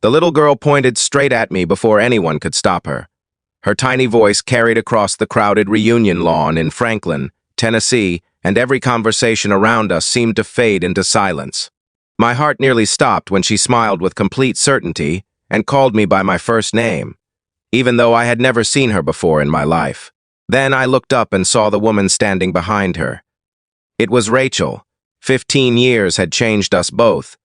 The little girl pointed straight at me before anyone could stop her. Her tiny voice carried across the crowded reunion lawn in Franklin, Tennessee, and every conversation around us seemed to fade into silence. My heart nearly stopped when she smiled with complete certainty and called me by my first name, even though I had never seen her before in my life. Then I looked up and saw the woman standing behind her. It was Rachel. 15 years had changed us both,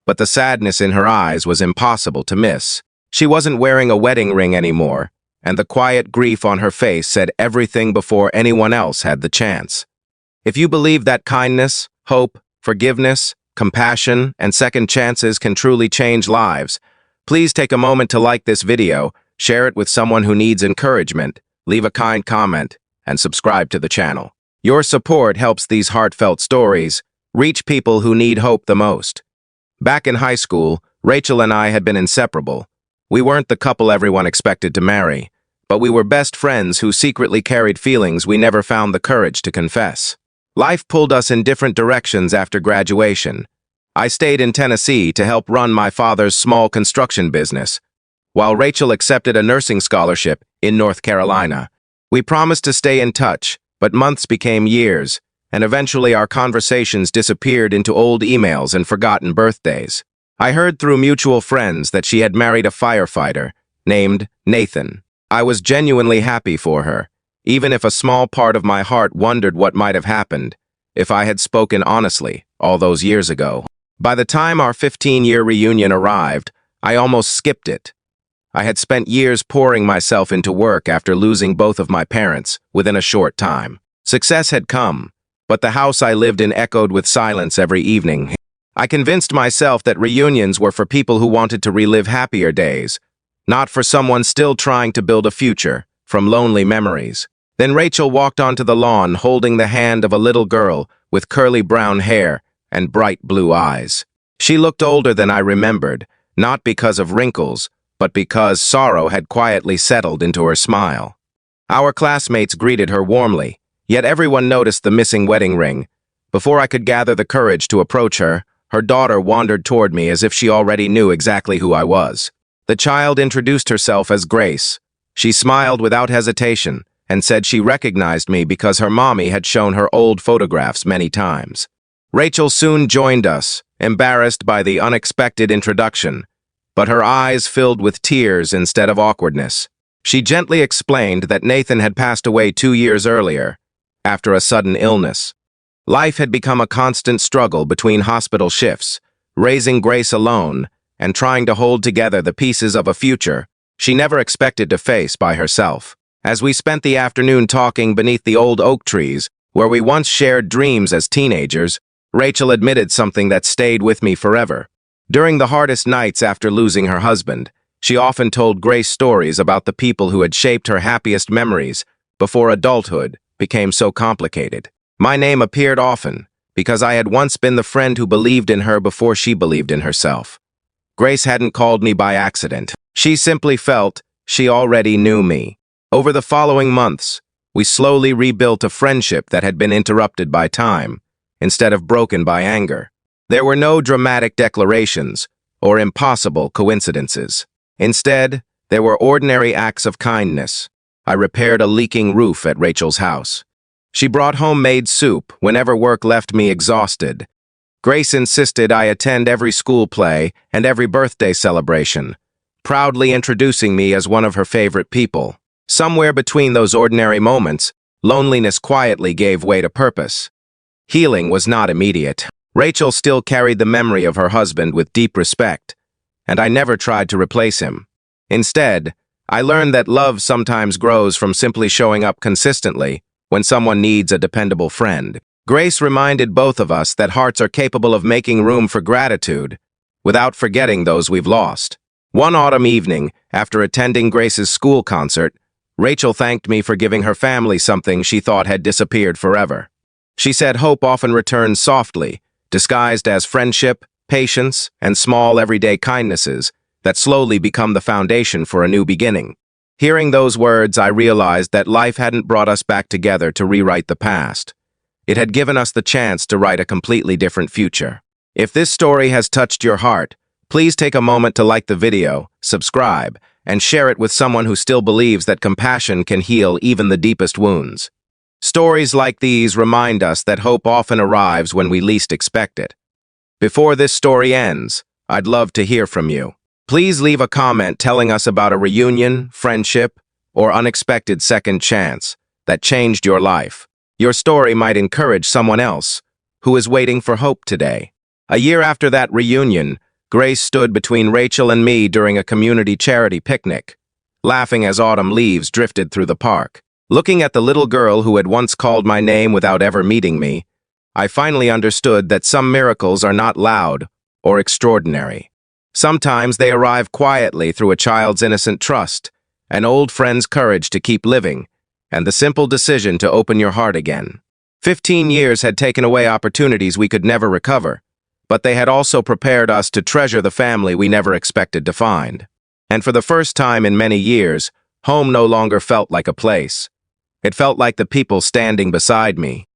but the sadness in her eyes was impossible to miss. She wasn't wearing a wedding ring anymore, and the quiet grief on her face said everything before anyone else had the chance. If you believe that kindness, hope, forgiveness, compassion, and second chances can truly change lives, please take a moment to like this video, share it with someone who needs encouragement, leave a kind comment, and subscribe to the channel. Your support helps these heartfelt stories reach people who need hope the most. Back in high school, Rachel and I had been inseparable. We weren't the couple everyone expected to marry, but we were best friends who secretly carried feelings we never found the courage to confess. Life pulled us in different directions after graduation. I stayed in Tennessee to help run my father's small construction business, while Rachel accepted a nursing scholarship in North Carolina. We promised to stay in touch, but months became years, and eventually our conversations disappeared into old emails and forgotten birthdays. I heard through mutual friends that she had married a firefighter named Nathan. I was genuinely happy for her, even if a small part of my heart wondered what might have happened if I had spoken honestly all those years ago. By the time our 15-year reunion arrived, I almost skipped it. I had spent years pouring myself into work after losing both of my parents within a short time. Success had come, but the house I lived in echoed with silence every evening. I convinced myself that reunions were for people who wanted to relive happier days, not for someone still trying to build a future from lonely memories. Then Rachel walked onto the lawn holding the hand of a little girl with curly brown hair and bright blue eyes. She looked older than I remembered, not because of wrinkles, but because sorrow had quietly settled into her smile. Our classmates greeted her warmly, yet everyone noticed the missing wedding ring. Before I could gather the courage to approach her, her daughter wandered toward me as if she already knew exactly who I was. The child introduced herself as Grace. She smiled without hesitation and said she recognized me because her mommy had shown her old photographs many times. Rachel soon joined us, embarrassed by the unexpected introduction, but her eyes filled with tears instead of awkwardness. She gently explained that Nathan had passed away 2 years earlier, after a sudden illness. Life had become a constant struggle between hospital shifts, raising Grace alone, and trying to hold together the pieces of a future she never expected to face by herself. As we spent the afternoon talking beneath the old oak trees, where we once shared dreams as teenagers, Rachel admitted something that stayed with me forever. During the hardest nights after losing her husband, she often told Grace stories about the people who had shaped her happiest memories before adulthood became so complicated. My name appeared often, because I had once been the friend who believed in her before she believed in herself. Grace hadn't called me by accident. She simply felt she already knew me. Over the following months, we slowly rebuilt a friendship that had been interrupted by time, instead of broken by anger. There were no dramatic declarations or impossible coincidences. Instead, there were ordinary acts of kindness. I repaired a leaking roof at Rachel's house. She brought homemade soup whenever work left me exhausted. Grace insisted I attend every school play and every birthday celebration, proudly introducing me as one of her favorite people. Somewhere between those ordinary moments, loneliness quietly gave way to purpose. Healing was not immediate. Rachel still carried the memory of her husband with deep respect, and I never tried to replace him. Instead, I learned that love sometimes grows from simply showing up consistently when someone needs a dependable friend. Grace reminded both of us that hearts are capable of making room for gratitude without forgetting those we've lost. One autumn evening, after attending Grace's school concert, Rachel thanked me for giving her family something she thought had disappeared forever. She said hope often returns softly, disguised as friendship, patience, and small everyday kindnesses that slowly become the foundation for a new beginning. Hearing those words, I realized that life hadn't brought us back together to rewrite the past. It had given us the chance to write a completely different future. If this story has touched your heart, Please take a moment to like the video, subscribe, and share it with someone who still believes that compassion can heal even the deepest wounds. Stories like these remind us that hope often arrives when we least expect it. Before this story ends, I'd love to hear from you. Please leave a comment telling us about a reunion, friendship, or unexpected second chance that changed your life. Your story might encourage someone else who is waiting for hope today. A year after that reunion, Grace stood between Rachel and me during a community charity picnic, laughing as autumn leaves drifted through the park. Looking at the little girl who had once called my name without ever meeting me, I finally understood that some miracles are not loud or extraordinary. Sometimes they arrive quietly through a child's innocent trust, an old friend's courage to keep living, and the simple decision to open your heart again. 15 years had taken away opportunities we could never recover, but they had also prepared us to treasure the family we never expected to find. And for the first time in many years, home no longer felt like a place. It felt like the people standing beside me,